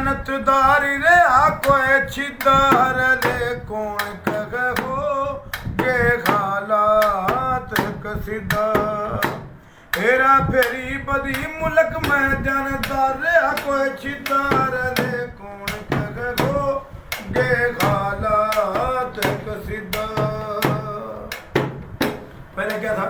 जानत दारी रे कोई छिदार ले कौन कहो के हालात कसीदा हेरा फेरी बदी मुल्क में जानदार रे कोई छिदार ले कौन कहो के हालात कसीदा। पहले क्या था?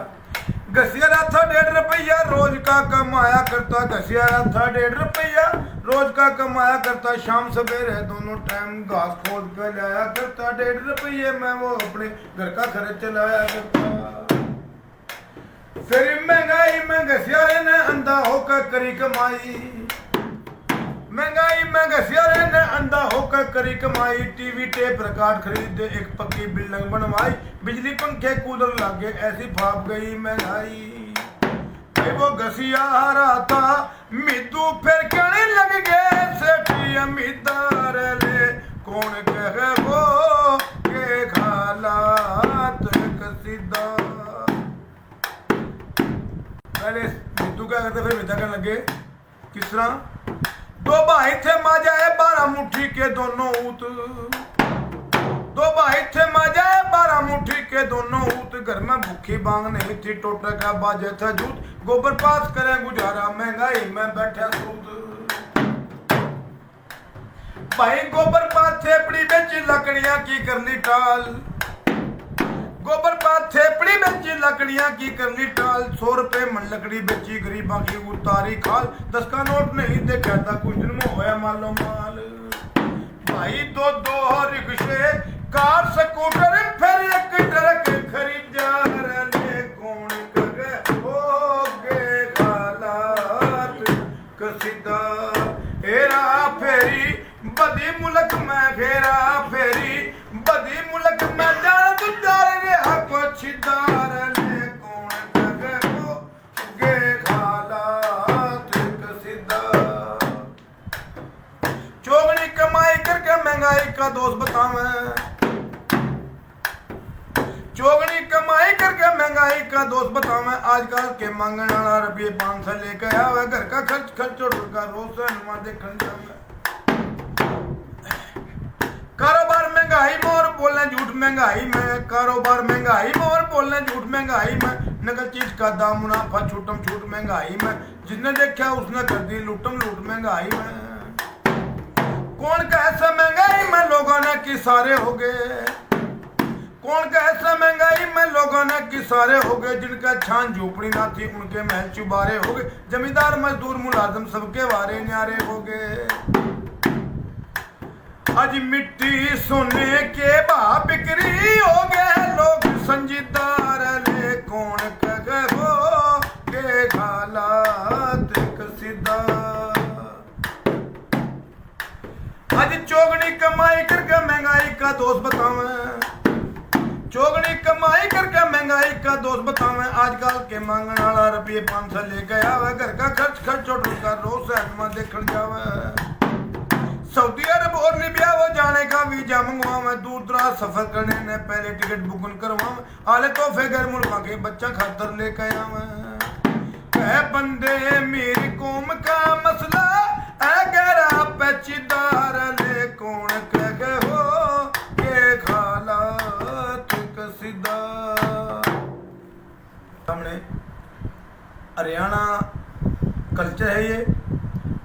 घसियारा था 1.5 रुपया रोज का कमाया करता, घसियारा था 1.5 रुपया रोज का कमाया करता, शाम सवेरे दोनों टाइम घास खोद कर लाया करता, 1.5 रुपये में वो अपने घर का खर्च चलाया करता। फिर महंगाई में घसियारे ने अंधा होकर करी कमाई, महंगाई में घसियारे ने अंधा होकर करी कमाई, टीवी टेप रिकॉर्ड खरीदे, एक पक्की बिल्डिंग बनवाई, बिजली पंखे कूलर लागे, ऐसी फाप गई महंगाई। वो घसियारा था मिद्दू फिर कहने लग गए सेठी अमीदार ले कौन कहे वो के हालात कसीदा। पहले मिद्दू क्या करते फिर मिद्दा कहने लगे किस तरह? 2 भाई थे माजाए 12 मुट्ठी के दोनों ऊत, 2 भाई थे माजाए 12 मुट्ठी के दोनों ऊत, घर में भूखी बांग नहीं थी टोटे का बाजे था जूत, गोबर पास करें गुजारा महंगाई में बैठे सूद। भाई गोबर पास थेपड़ी बेची लकड़ियां की कर ली टाल, गोबर पास थेपड़ी बेची लकड़ियां की कर ली टाल, 100 रुपए मन लकड़ी बेची गरीबां की उतारी खाल, 10 का नोट नहीं देखा था कुछ दिन में होया मालो माल। भाई 2 रिक्शे कार स्कूटर फिर एक ट्रक खरीदा ले कौन करे हो गे हालात कसीदा। हेरा फेरी बदी मुल्क में घेरा फेरी बदी मुल्क में जान दुदार रे हको छिदार ले कौन करे हो गे हालात कसीदा। चोगनी कमाई करके महंगाई का दोस्त बतावे, चोगनी कमाई करके महंगाई का दोस्त बतावे, आजकल के मांगने वाला रुपये 500 लेकर आवे, घर का खर्च खर्चो का रोज हनुमा देखने जावे। कारोबार महंगाई में और बोलने झूठ महंगाई में, कारोबार महंगाई में और बोलने झूठ महंगाई में, नकल चीज का दाम मुनाफा छूटम छूट महंगाई में, जिसने देखा उसने कर दी लूटम लूट महंगाई में। कौन कैसे महंगाई में लोगों ने कि सारे हो गए, कौन कैसे महंगाई में लोगों ने कि सारे हो गए, जिनका छान झोपड़ी ना थी उनके महल चुबारे हो गए, जमींदार मजदूर मुलाजिम सबके वारे न्यारे हो गए। आज मिट्टी सोने के भाव बिक्री हो गए, लोग संजीदार ले कौन कहे हो के हालात कसीदा। आज चोगनी कमाई करके महंगाई का दोस्त बतावे, चोगनी कमाई करके महंगाई का दोस्त बतावे, आजकल के मांगने वाला रुपये 500 लेके आवे, घर का खर्च खर्चो का रोज हनुमा देखने जावे। सऊदी अरब और लीबिया वो जाने का वीजा मंगवावे, दूर दराज सफर करने ने पहले टिकट बुकिंग करवावे, आले तोहफे घर मुल्का के बच्चा खातर लेके आवे। कह बंदे मेरी कौम का मसला गहरा पेचीदार ले कौन कहे हो के हालात कसीदा। हमने हरियाणा कल्चर है ये,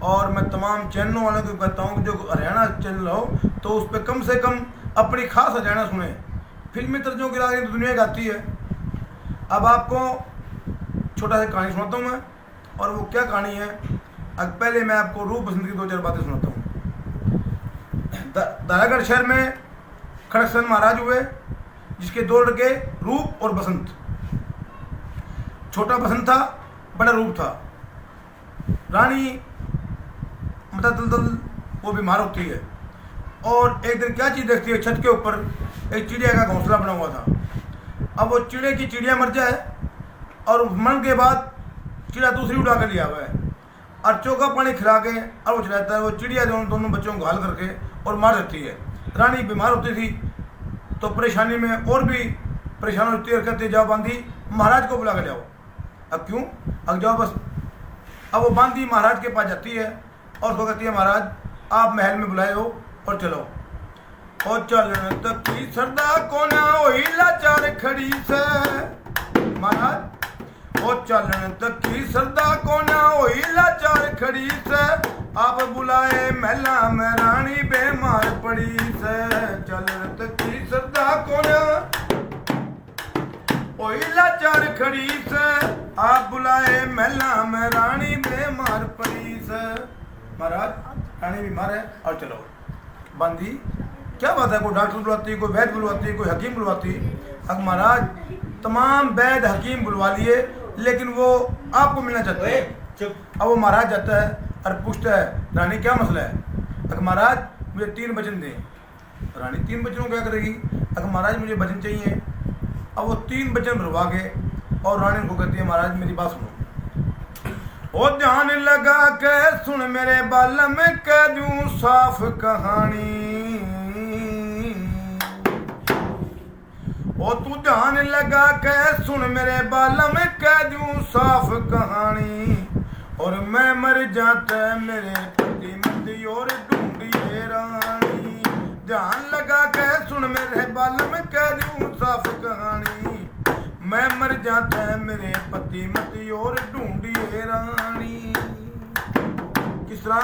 और मैं तमाम चैनलों वालों को कहता हूँ कि जो हरियाणा चैनल हो तो उस पर कम से कम अपनी खास हरियाणा सुने, फिल्मी तर्जों की राग तो दुनिया गाती है। अब आपको छोटा सा कहानी सुनाता हूँ मैं, और वो क्या कहानी है। अब पहले मैं आपको रूप बसंत की 2-4 बातें सुनाता हूँ। दारागढ़ शहर में खड़गसन महाराज हुए, जिसके 2 लड़के रूप और बसंत। छोटा बसंत था, बड़ा रूप था। रानी मता दलदल वो बीमार होती है, और एक दिन क्या चीज़ देखती है, छत के ऊपर एक चिड़िया का घोंसला बना हुआ था। अब वो चिड़िया मर जाए, और मरने के बाद चिड़िया दूसरी उड़ा कर लिया हुआ है, और चोखा पानी खिला के और वो चलाता है। वो चिड़िया दोनों बच्चों को घायल करके और मार देती है। रानी बीमार होती थी तो परेशानी में और भी परेशान होती है, कहती जाओ बांधी महाराज को बुला कर जाओ। अब क्यों? अब जाओ बस। अब वो बांधी महाराज के पास जाती है और उसको कहती है महाराज आप महल में बुलाए हो और चलो। ओ चलन तकी सरदा कोना होई लाचार खड़ी से महाराज। ओ चलन तकी सरदा कोना होई लाचार खड़ी से, आप बुलाए महला में रानी बेमार पड़ी से। चलन तकी सरदा कोना होई लाचार खड़ी से, आप बुलाए महला में रानी बेमार पड़ी से। महाराज रानी बीमार है और चलो। बंदी क्या बात है, कोई डॉक्टर बुलवाती, कोई वैद्य बुलवाती, कोई हकीम बुलवाती। अब महाराज तमाम वैद्य हकीम बुलवा लिए, लेकिन वो आपको मिलना चाहते हैं। अब वो महाराज जाता है और पूछता है रानी क्या मसला है। अगर महाराज मुझे 3 वचन दें। रानी 3 वचनों क्या करेगी। अगर महाराज मुझे वचन चाहिए। अब वो 3 वचन भरवा के और रानी को कहती है महाराज मेरी बात सुनो। ओ ध्यान लगा के सुन मेरे बाल में कह दूं साफ कहानी। ओ तू ध्यान लगा के सुन मेरे बाल में कह दूं साफ कहानी। और मैं मर जाता मेरे पति मती और ढूंढिए रानी। ध्यान लगा के सुन मेरे बाल में कह दूं साफ कहानी। मैं मर जाता है मेरे पति मती और ढूंढिए रानी। किस तरह।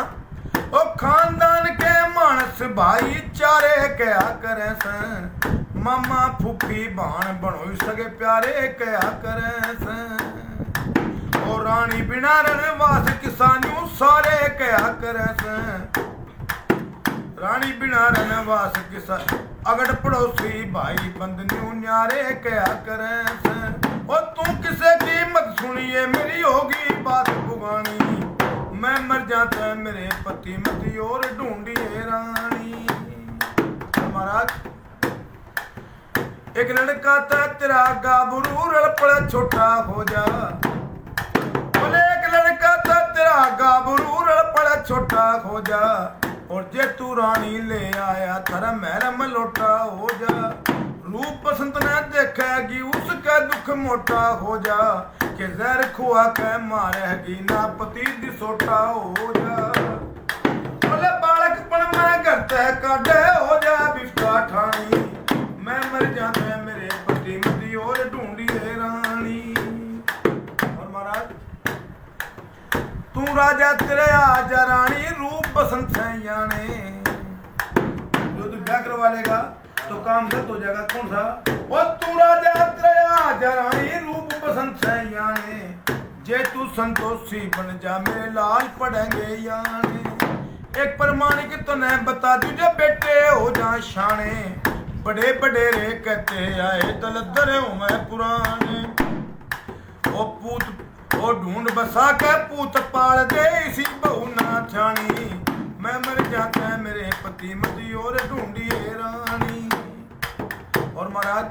ओ खानदान के मानस भाईचारे क्या करे सन। मामा फूफी भाण बनो सके प्यारे क्या करे सन। ओ रानी बिना रनवास किसानों सारे क्या करे सन। रानी बिना रनवास किसान अगड़ पड़ोसी भाई बंदनियों न्यारे क्या करे से। और तू किसे की मत सुनिए मेरी होगी बात पुगानी। मैं मर जाता है मेरे पति मती और ढूंढिए रानी। महाराज एक लड़का था तेरा गाभरू रड़पड़ा छोटा हो जा। बोले एक लड़का था तेरा गाभरू रड़पड़ा छोटा हो जा। और जे तू रानी ले आया थारा महरम लोटा हो जा। रूप बसंत ने देखेगी उसका दुख मोटा हो जा। के जहर खुआ के मारेगी ना पति दिसोटा हो जा। बोले बालकपन में करते काटे हो जा बिफ्ता ठानी। मैं मर जाता है मेरे पति मती और ढूंढिए रानी। और महाराज तू राजा तेरे आजा रानी रूप बसंत है याने। जो तू ब्याह करवा लेगा तो काम गलत हो जाएगा। कौन सा। और तू राजा तेरे आजा रानी रूप बसंत है याने। जे तू संतोषी बन जा मेरे लाल पड़ेंगे याने। एक प्रमाणिक तो न बता तुझे बेटे हो जा शाने। बड़े बड़े रे कहते आए दलदर हूं मैं पुराने। ओ पूत ओ ढूंढ बसा के पूत पाल दे इसी बहु ना जानी। मैं मर जाता है मेरे पति मती और ढूंढिए रानी। और महाराज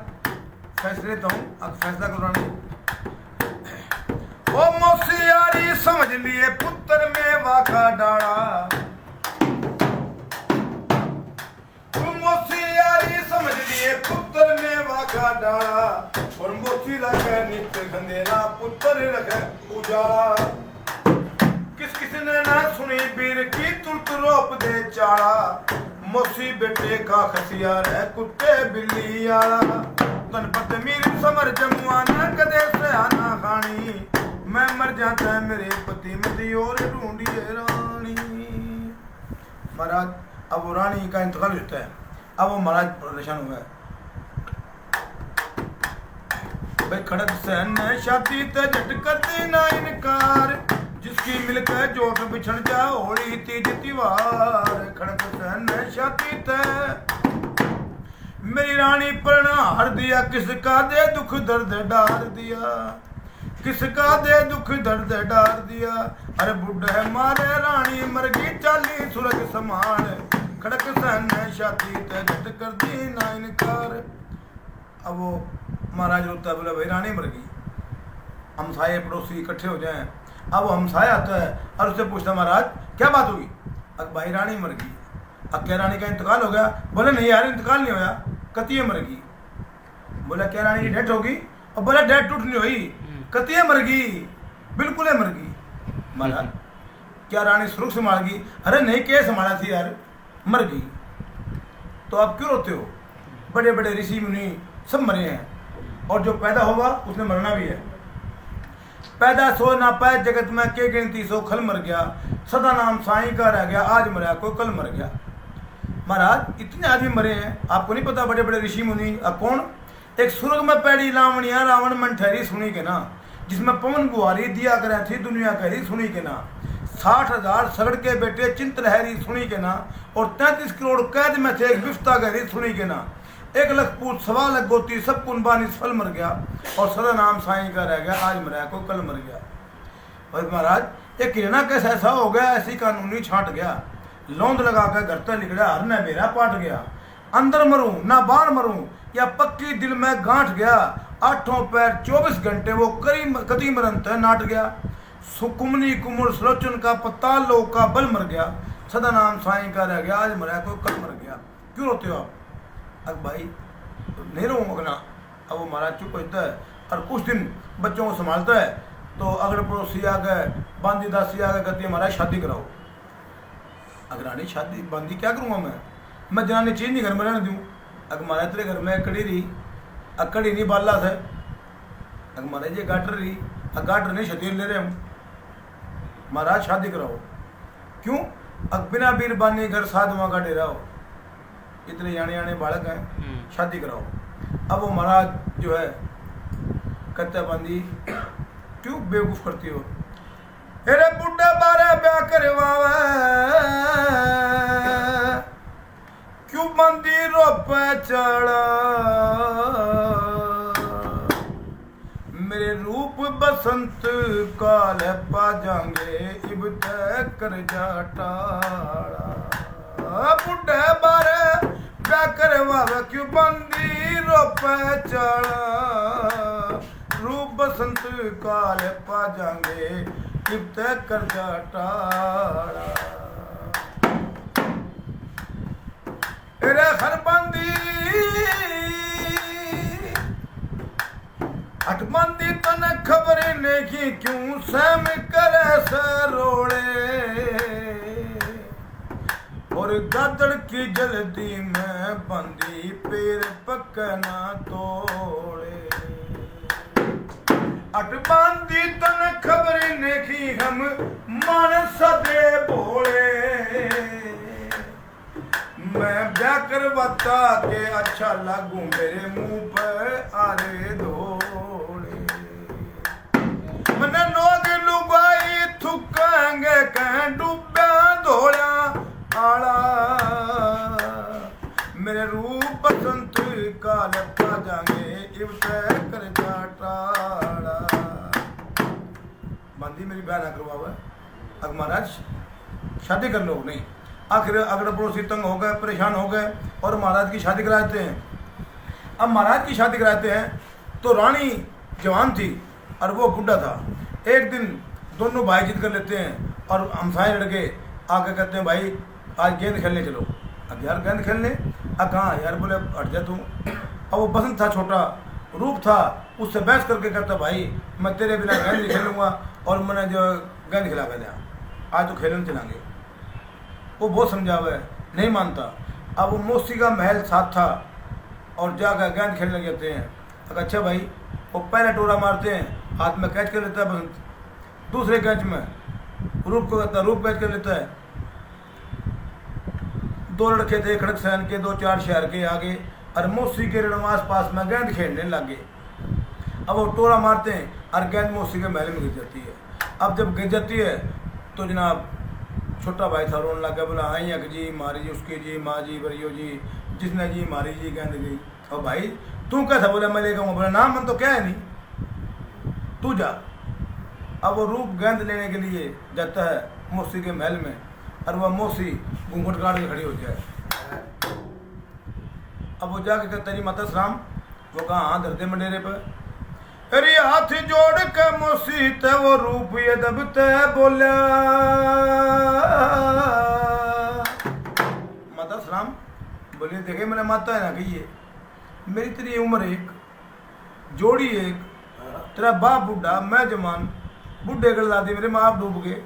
फैसले तो हूं अब फैसला करो रानी। ओ मोसियारी समझ लिए पुत्र में वाका डाला। मोसियारी समझ लिए पुत्र में वाका डाला। और मोची लगे नित्य गंदेरा पुत्र रखे उजाला। किस किसने ना सुनी वीर की तुरत रोप दे चाड़ा। मोसी बेटे का खसियार है कुत्ते बिल्ली आला। तनपत मीर समर जमुआना कदे से आना खानी। मैं मर जाता है मेरे पति मती और ढूंढिए रानी। महाराज अब वो रानी का इंतकाल होता है। अब वो महाराज परेशान हुआ है। भाई खड़क सहन शादी ते झटकते ना इनकार। जिसकी मिलकर जोट बिछड़ जा होली तीज त्योहार। खड़क सहन शादी ते मेरी रानी पर हार दिया। किसका दे दुख दर्द डार दिया। किसका दे दुख दर्द डार दिया। अरे बुढ़े मारे रानी मर गई चाली सुरग समान। खड़क सहन शादी ते झट कर दी ना इनकार। अब वो महाराज रोता है बोला भाई रानी मर गई। हमसाये पड़ोसी इकट्ठे हो जाएं। अब वो हमसाया आता है और उससे पूछता महाराज क्या बात हुई। अब भाई रानी मर गई। अब क्या रानी का इंतकाल हो गया। बोले नहीं यार इंतकाल नहीं होया कतिये मर गई। बोला क्या रानी की डेथ होगी। और बोला डेथ टूट नहीं हुई कतिये मर गई बिल्कुल है मर गई। महाराज क्या रानी सुरुख संभाल गई? अरे नहीं, क्या संभाला थी यार, मर गई। तो आप क्यों रोते हो? बड़े बड़े ऋषि मुनि सब मरे हैं, और जो पैदा होगा उसने मरना भी है। पैदा सो ना पाए जगत में, के गिनती सो खल मर गया। सदा नाम साईं का रह गया, आज मरा कोई कल मर गया। महाराज इतने आदमी मरे हैं, आपको नहीं पता? बड़े बड़े ऋषि मुनि। अब कौन? एक सुर्ग में पैड़ी लावणिया, रावण मन ठहरी सुनी के ना, जिसमें पवन गुहारी दिया करें थी दुनिया कहरी सुनी के ना। 60,000 सगड़ के बेटे चिंत लहरी सुनी के ना, और 33 करोड़ कैद में थे एक बिफ्ता गहरी सुनी के ना। 1 लाख पूत 1.25 लाख गोती सब कुनबानी सफल मर गया, और सदा नाम साईं का रह गया, आज मरा को कल मर गया। और महाराज ये किरणा कैसा ऐसा हो गया, ऐसी कानूनी छाट गया। लौंद लगा कर घर तक निकला, हर न मेरा पाट गया। अंदर मरूं ना बाहर मरूं, या पक्की दिल में गांठ गया। 8 पैर 24 घंटे वो कदी मरंत नाट गया। सुकुमनी कुमुर सलोचन का पत्ता लोग का बल मर गया, सदा नाम साईं का रह गया, आज मरा कोई कल मर गया। क्यों रोते हो आप? अब भाई नहीं रहूँगा ना। अब वो महाराज चुप होता है, और कुछ दिन बच्चों को संभालता है। तो अगर पड़ोसी आ गए, बांदी दासी आ गए, कहती है महाराज शादी कराओ। अगरानी शादी बांदी क्या करूँगा मैं जनानी चीज नहीं घर में रहने दूँ। अगर महाराज तेरे घर में कड़ी रही, अकड़ी नहीं बाला था, अगर महाराज ये गाटर रही, गाटर नहीं शतीर ले रहे हम, महाराज शादी कराओ। क्यों? अब बिना बीरबानी घर साधुआ का डेरा हो, इतने याने बालक हैं, शादी कराओ। अब वो महाराज जो है कहता बांदी क्यों बेवकूफ करती हो? अरे बुढ़ा बारे ब्याह करवावे, क्यों बांदी रोपे चढ़ा। मेरे रूप बसंत काल पा जाएंगे, इब तय कर जा टाड़ा। बुढ़े बारे ब्याह करवावे, क्यों बांदी रोपे चढ़ा। रूप बसंत काल पा जाएंगे, इब तय कर जा टाड़ा। अरे हर बांदी अटबंदी तन खबर नहीं, क्यों सहम करे सरोड़े। और गादड़ की जल्दी में बंदी, पैर पकना तोड़े। अटबंदी तन खबर नहीं, हम मन सदे भोले। मैं ब्याह करवाता के अच्छा लागू, मेरे मुंह पर आरे धोड़े। मैंने लोग लुगाई थुकेंगे, कह डूबा धोड़ा आड़ा। मेरे रूप बसंत काल पा जाएंगे, इब तय कर जा टाड़ा। बंदी मेरी ब्याह ना करवावे। अब महाराज शादी कर लो। नहीं, आखिर अगर पड़ोसी तंग हो गए, परेशान हो गए, और महाराज की शादी कराते हैं। अब महाराज की शादी कराते हैं तो रानी जवान थी और वो बुढ़ा था। एक दिन दोनों भाई जिद कर लेते हैं, और हमसाए लड़के आके कहते हैं भाई आज गेंद खेलने चलो। अब यार गेंद खेलने? अब कहाँ यार, बोले हट जा तू। अब वो बसंत था, छोटा रूप था, उससे बहस करके कहता भाई मैं तेरे बिना गेंद नहीं खेलूँगा, और मैंने जो गेंद खिला गया आज तो खेलने चलाएंगे। वो बहुत समझावे, नहीं मानता। अब वो मौसी का महल साथ था, और जाकर गेंद खेलने जाते हैं। अगर अच्छा भाई, वो पहले टोरा मारते हैं, हाथ में कैच कर लेता है बसंत, दूसरे कैच में रूप को कहता, रूप कैच कर लेता है। 2 लड़के थे खड़क सहन के, 2-4 शहर के आगे, और मौसी के रणवास पास में गेंद खेलने लगे। अब वो टोरा मारते हैं और गेंद मौसी के महल में गिर जाती है। अब जब गिर जाती है तो जनाब छोटा भाई था, रोने लगा, बोला हाँ यक जी मारी जी, उसकी जी माँ जी बरियो जी, जिसने जी मारी जी गेंद गई। और भाई तू कैसा? बोला मैं लेकर बोला ना मन तो क्या है नहीं, तू जा। अब वो रूप गेंद लेने के लिए जाता है मौसी के महल में, और वह मौसी घूंघट काट के खड़ी हो जाए। अब वो जाके कहता जी माता सलाम। वो कहा हाँ धरते मंडेरे पर। अरे हाथ जोड़ के मौसी ते वो रूप ये दबते बोला, माता सलाम। बोले देखे मैंने माता है ना कही है, मेरी तेरी उम्र एक, जोड़ी एक, तेरा बाप बूढ़ा मैं जवान, बूढ़े गल दादी मेरे माँ बाप डूब गए।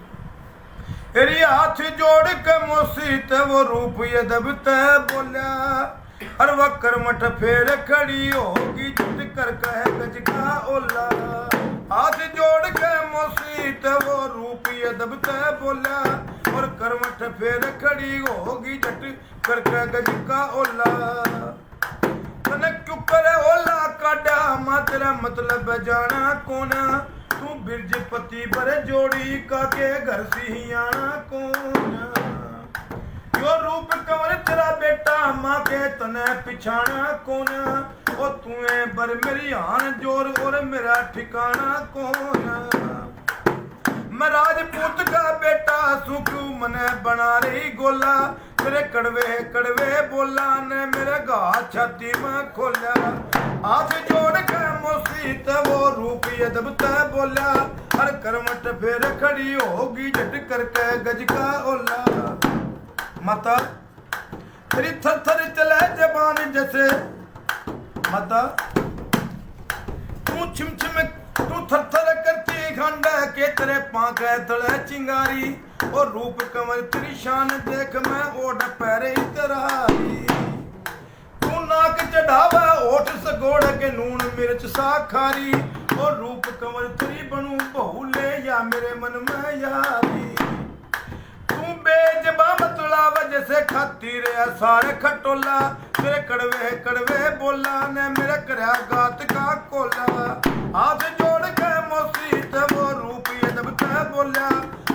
तेरी हाथ जोड़ के मोसी ते वो रूप ये दबते बोलिया हर वक्र मठ फेर खड़ी होगी जुट कर कह गज का ओला हाथ जोड़ के मोसी ते वो रूप ये दबते बोलिया और करमठ फेर खड़ी होगी जट कर कह गज का ओला तने क्यों करे ओला काडा मा तेरा मतलब जाना कोना तू बिरजपति पर जोड़ी का के घर सियाना कौन यो रूप कंवर तेरा बेटा माँ के तने पिछाना कौन ओ तुए बर मेरी आन जोर और मेरा ठिकाना कौन मैं राजपूत का बेटा सुखू मने बना रही गोला तेरे कड़वे कड़वे बोला ने मेरे गा छाती में खोला हाथ जोड़ के मोसी ते वो रूप ये दबता बोला हर करमट फेर खड़ी होगी जट करके गज का ओला माता तेरी थर थर चले जबान जैसे माता तू छिम छिम तू थर थर करती खंड के तेरे पांक तले चिंगारी और रूप कमर तेरी शान देख मैं ओढ़ पैरे इतरारी तू नाक चढ़ावा ओठ सगोड़ के नून मिर्च सा खारी और रूप कमर तेरी बनू बहुले या मेरे मन में यारी तू बेजबा मतलाव जैसे खाती रे सारे खटोला तेरे कड़वे कड़वे बोला ने मेरे करया गात का कोला हाथ जोड़ के मोसी ते वो रूप ये दबता बोला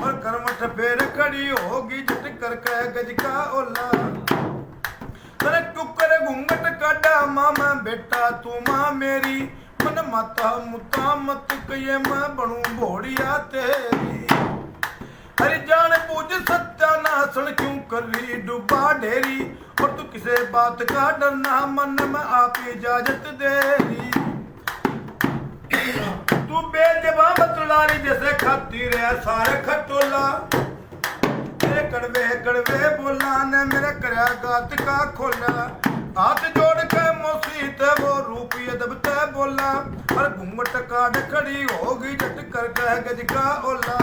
और करमठ फेर खड़ी होगी जट करके गज का ओला तेरे कुकर घूंघट काटा मामा बेटा तू माँ मेरी मन माता मुता मत कहिए मैं बनू भोड़िया तेरी हरि जान पूज सत्यानाशन क्यों कर रही डूबा ढेरी और तू किसे बात का डरना मन में आप इजाजत दे रही तू बेजबा मतलारी जैसे खाती रे सारे खटोला तेरे कड़वे कड़वे बोला ने मेरे करया गात का खोला हाथ जोड़ के मोसी ते वो रूप ये दबते बोला और घूंघट काट खड़ी होगी जट कर कह गज का ओला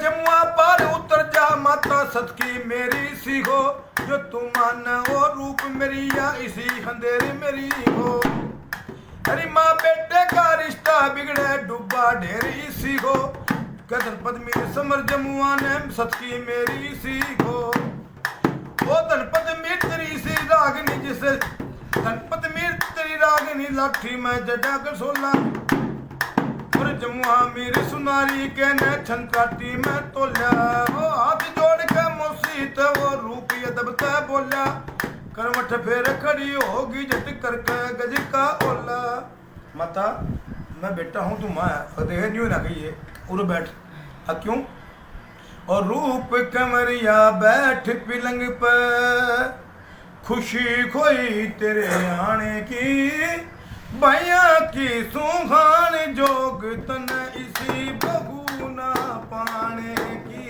जमुआ पर उतर जा माता सतकी मेरी सी हो जो तू मान वो रूप मेरी या इसी अंधेरी मेरी हो अरे माँ बेटे का रिश्ता बिगड़े डूबा ढेरी सी हो कदर पद्मी समर जमुआ ने सतकी मेरी सी हो वो धनपत मीर तेरी सी रागनी जिसे धनपत मीर तेरी रागनी लाठी में जड़ा कर सोला जमुआ मेरी सुनारी के ने छनकाटी में तोल्या वो हाथ जोड़ के मोसी ते वो रूप ये दबता बोला करवट फेर खड़ी होगी जट करके गज का ओला माता मैं बेटा हूँ तू माँ देह नहीं ना कहिए उर बैठ क्यों और रूप कमरिया बैठ पिलंग पे खुशी खोई तेरे आने की भैया की सुहान जोग तन इसी बहू ना पाने की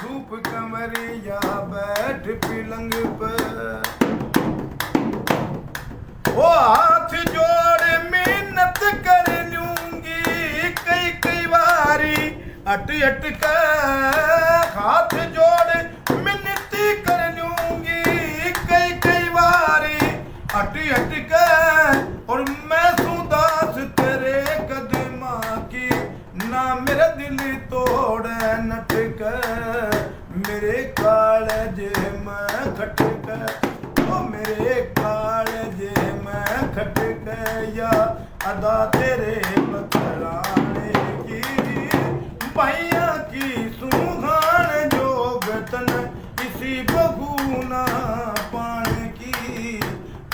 रूप कमरिया बैठ पिलंग पर वो हाथ जोड़ मिन्नत कर लूंगी कई कई बारी अट अट कर हाथ जोड़ मिन्नत कर लूंगी कई कई बारी अट अट कर और मैं सुदास तेरे कदमा की ना मेरा दिल तोड़े नटक मेरे कालजे में खटक ओ मेरे कालजे में खटक या अदा तेरे बतलाने की भैया की सुहान जोगतन इसी बगुना पाने की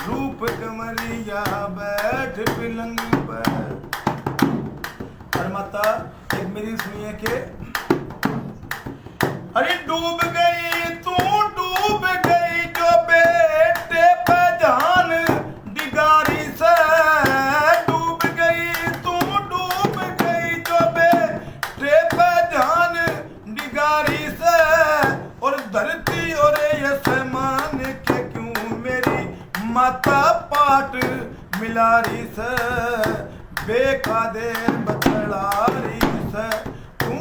रूप कमरिया बैठ पिलंग पर और माता एक मेरी सुनिए के अरे डूब गई तू डूब गई जो बेटे पे जान दिगारी से डूब गई तू डूब गई जो बेटे पे जान दिगारी से और धरती और ये समान के क्यों मेरी माता पाट मिलारी से बेका दे बतलारी से तू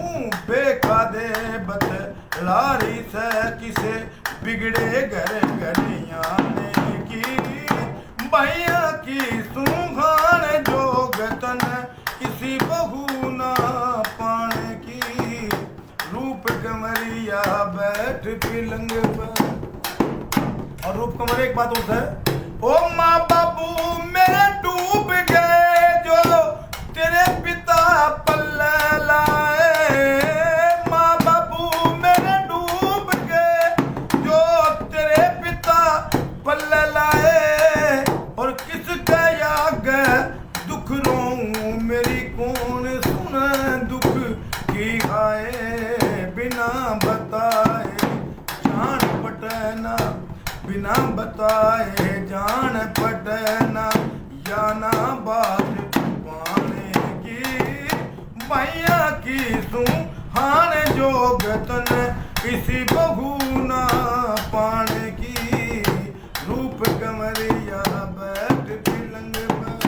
लारी से किसे बिगड़े घर घड़िया ने की भैया की सुखान जोगतन किसी बहू ना पाने की रूप कमरिया बैठ पिलंग पर। और रूप कमर एक बात होता है, ओ माँ बाबू मेरे डूब गए जो तेरे पिता पल्ले लाए, माँ बाबू मेरे डूब गए जो तेरे पिता पल्ले लाए, और किसका याग दुख रोऊं मेरी कौन सुने दुख की आए, बिना बताए जान पटना बिना बताए जान पटना या ना बात पाने की भैया की सुहान जोगतन किसी बहू ना पाने की रूप कमरिया बैठ पिलंग पर।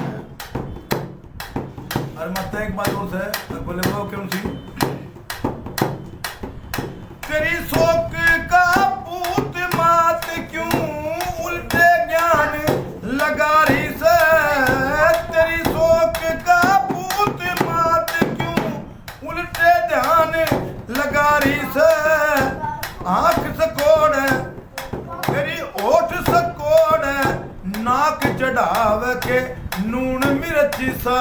और मत एक बात और है, बोले वो क्यों सी तेरी शोक का पूत मात क्यों उल्टे ज्ञान लगा रही से, तेरी शोक का पूत मात क्यों उल्टे ध्यान लगा रही से, आंख सकोड़ तेरी ओठ सकोड़ नाक चढ़ाव के नून मिर्च सा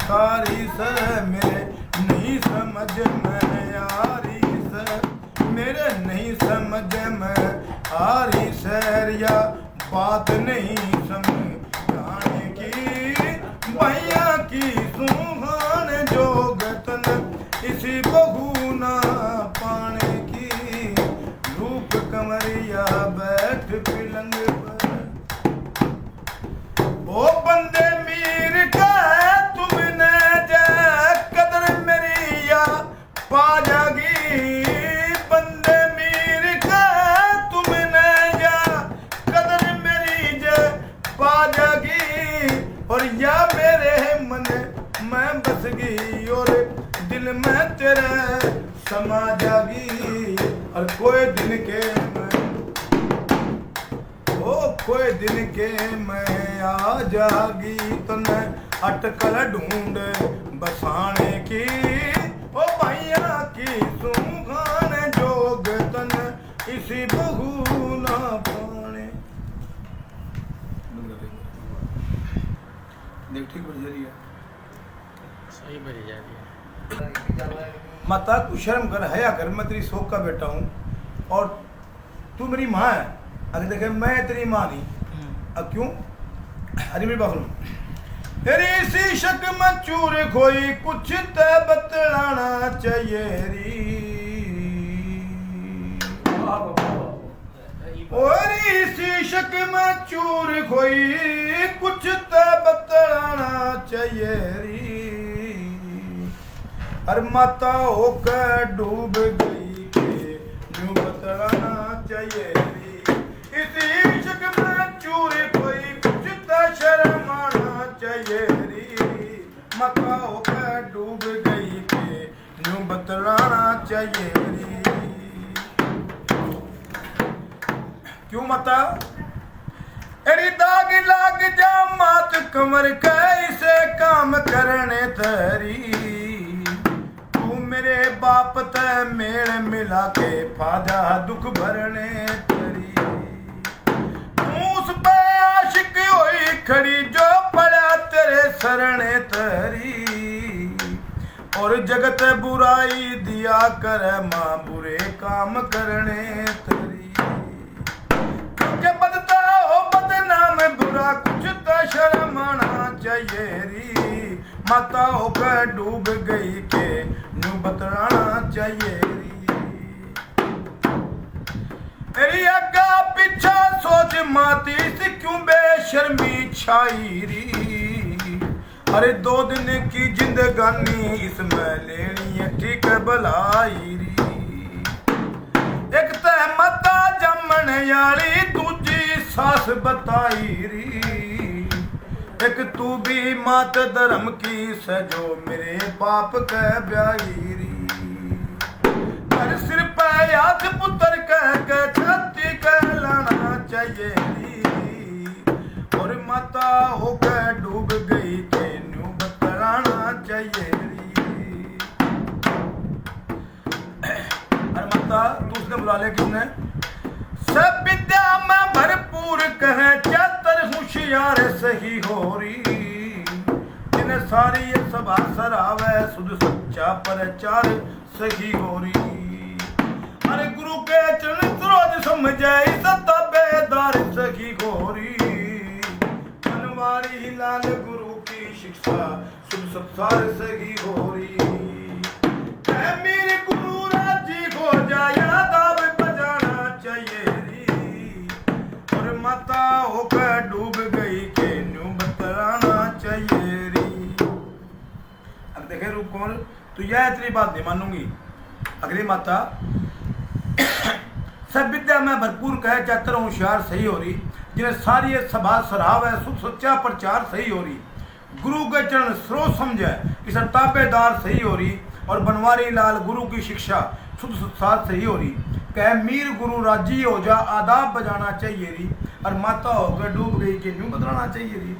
खारी से, मेरे नहीं समझ में यारी से, मेरे नहीं समझ में आ रही सैरिया बात नहीं समझाने की भैया की सुहान जोगतन इसी बहू ना पाने की रूप कमरिया बैठ पिलंग पर। ओ बंदे मीर का तुमने जय कदर मेरी या पा जागी, और या मेरे मन में बस गई और दिल में तेरे समा जागी, और कोई दिन के मैं ओ कोई दिन के मैं आ जागी तने अटकल ढूंढ बसाने की, ओ भैया की सुहान जोगतन इसी बहू ना पाने। देख ठीक बढ़ जा रही है, सही बढ़ जा रही है। माता तू शर्म कर, हया कर, मैं तेरी शोक का बेटा हूँ और तू मेरी माँ है। अगर देखे मैं तेरी माँ नहीं, अब क्यों? अरे मेरी बात सुन, तेरी सी शक में चूर खोई कुछ ते बतलाना चाहिए री, और इसी शक में चूर खोई कुछ ते बतलाना चाहिए री, हर माता होकर डूब गई के यूं बतलाना चाहिए री, इसी शक में चूर खोई कुछ ते शर्माना चाहिए री, माता होकर डूब गई के यूं बतलाना चाहिए री। क्यों माता? एरी दाग लाग जा मात कमर कैसे काम करने तरी, तू मेरे बाप ते मेल मिला के फादा दुख भरने तरी, तू उस पे आशिक होई खड़ी जो पड़ा तेरे सरने तरी, और जगत बुराई दिया कर माँ बुरे काम करने तरी, बदता हो बदनाम बुरा कुछ तो शर्माना चाहिए री, माता होकर डूब गई के न्यू बतलाना चाहिए री, तेरी अग्गा पीछा सोच माती से क्यों बेशर्मी छाई री, अरे 2 दिन की जिंदगानी इसमें लेनी है ठीक भलाई री, एक तह माता जमन याली दूजी सास बताई री, एक तू भी मात धर्म की सजो मेरे बाप के ब्याई री, हर सिर पे हाथ पुत्र कह के छाती कहलाना चाहिए री। और माता होकर डूब गई तेनू बतलाना चाहिए री। अरे माता तू उसने बुला लिया किसने? सब विद्या में भरपूर कहे चातर होशियार सही हो री। जिन्हें सारी ये सभा सरावे सुध सच्चा प्रचार सही हो री। अरे गुरु के चरण सरोज समझे सत्ता बेदार सही हो री। बनवारी लाल गुरु की शिक्षा सुध संसार सही हो री। मेरे गुरु राजी हो जाया दाव बजाना चाहिए री। और माता होकर डूब गई के न्यू बतलाना चाहिए री। अब देखे रूप कौन? तो यह तेरी बात नहीं मानूंगी। अगली माता सब विद्या में भरपूर कहे चातर होशियार सही हो रही। जिन्हें सारी ये सभा सराव है सुख सच्चा प्रचार सही हो रही। गुरु के चरण स्रोत समझे इस ताबेदार सही हो रही। और बनवारी लाल गुरु की शिक्षा शुद्ध संसार सही हो रही। कह मीर गुरु राजी हो जा आदाब बजाना चाहिए री। और माता होकर डूब गई कि न्यू बदलाना चाहिए री।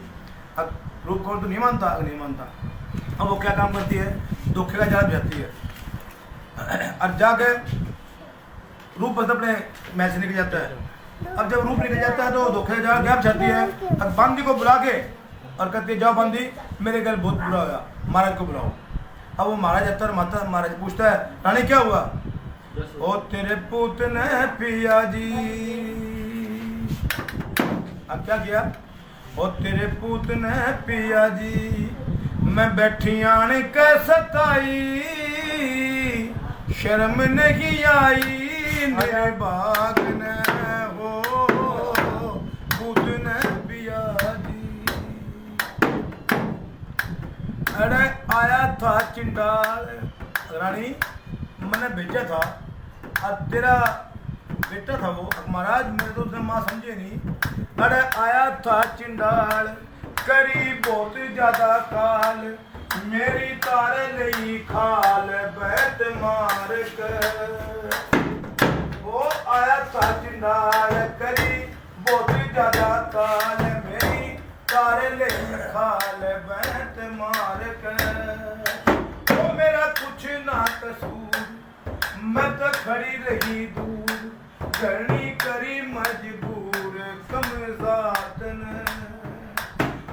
अब रूप कौन तो नहीं मानता? नहीं मानता। अब वो क्या काम करती है? धोखे का जाल जाती है और जाके रूप बस अपने मैच निकल जाता है। अब जब रूप निकल जाता है तो धोखे का जाल गैप जाती है। अब बांदी को बुला के और कहती है जाओ बांदी मेरे घर बहुत बुरा होगा, महाराज को बुलाओ। अब वो महाराज जाता है, माता महाराज पूछता है रानी क्या हुआ? ओ तेरे पूत ने पिया जी। अब क्या किया? ओ तेरे पूत ने पिया जी मैं बैठी आने के सताई। शर्म नहीं आई मेरे बाग ने हो पूत ने पिया जी। अरे आया था चिंडाल रानी मैंने भेजा था और तेरा बेटा था वो। महाराज मेरे तो उसने माँ समझे नहीं। अरे आया था चिंडाल करी बहुत ज्यादा काल मेरी तारे लई खाल बैत मार कर। वो आया था चिंडाल करी बहुत ज्यादा काल मेरी तारे लई खाल बैत मार कर। वो मेरा कुछ ना कसूर मैं तो खड़ी रही दूर करनी करी मजबूर कमजात ने।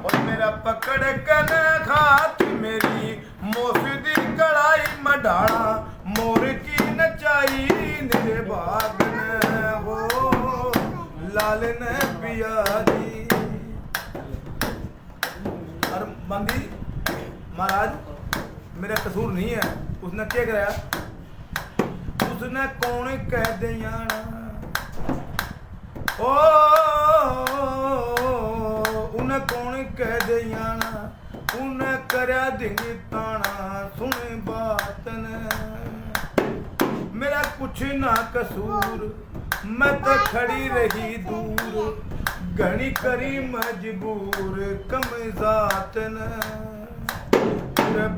और मेरा पकड़ कर खात मेरी मोसदी कड़ाई मढ़ाना मोर की नचाई मेरे बाग ने हो लाल ने पिया जी। और बंदी महाराज मेरा कसूर नहीं है। उसने क्या कराया? उसने कौन कह दिया ओ उन्हें कौन कह दिया उन्हें करया दिंगी ताना सुन बात ने। मेरा कुछ ना कसूर मैं तो खड़ी रही दूर घनी करी मजबूर कमजात ने।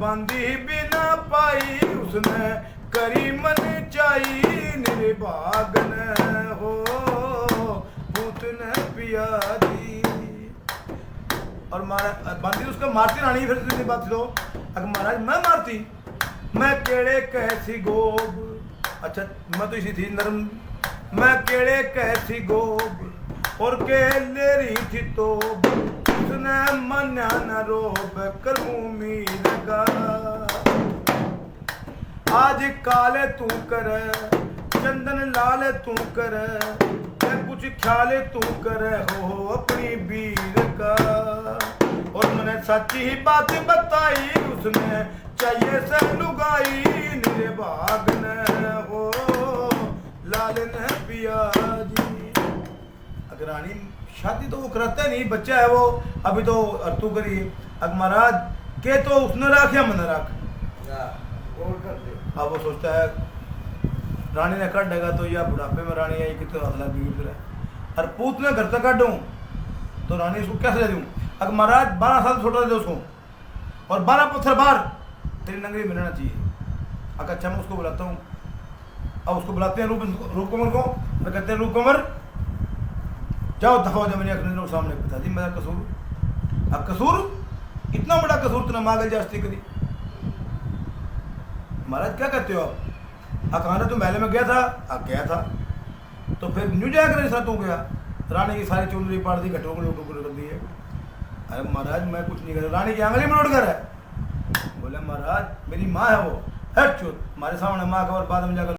बांधी भी ना पाई उसने करी मन चाई निरे बाग ने हो भूत ने पिया जी। और बांधी उसको मारती रानी फिर दूसरी बात तो अगर महाराज मैं मारती मैं केड़े कैसी गोब। अच्छा मैं तो इसी थी नरम मैं केड़े कैसी गोब और के ले रही थी तो उसने मन्या न रोब करूं मीर का। आज काले तू कर चंदन लाल तू कर कुछ ख्याल तू कर हो अपनी वीर का। और मैंने सच्ची ही बात बताई उसने चाहिए से लुगाई निरे बाग ने हो लाल ने पिया जी। अगर रानी शादी तो वो करते नहीं बच्चा है वो अभी तो तू करी। अब महाराज के तो उसने रख या मैंने रख अब वो सोचता है रानी ने काट देगा तो या बुढ़ापे में रानी आई कितने अगला भी और पूत ने घर तक काटूं तो रानी इसको कैसे दे दूं? अगर महाराज 12 साल छोटा दे उसको और 12 पत्थर बाहर तेरी नंगरी मिलना चाहिए। अगर अच्छा मैं उसको बुलाता हूँ अब उसको बुलाते हैं रूप कमर को, मैं कहते हैं रूप कमर जाओ दफा हो जाओ मेरे अपने लोग सामने। पिताजी मेरा कसूर, अब कसूर इतना बड़ा कसूर तूने मांगल जास्ती करी। महाराज क्या कहते हो आप? कहना तो महल में गया था, गया था तो फिर न्यू जाकर ऐसा तो गया, रानी की सारी चुनरी पाड़ दी, घटों को टुकड़े कर दिए। अरे महाराज मैं कुछ नहीं कर, रानी की आंगली में लौट कर है। बोले महाराज मेरी माँ है वो, हट चुप, हमारे सामने माँ का और बाद में जाकर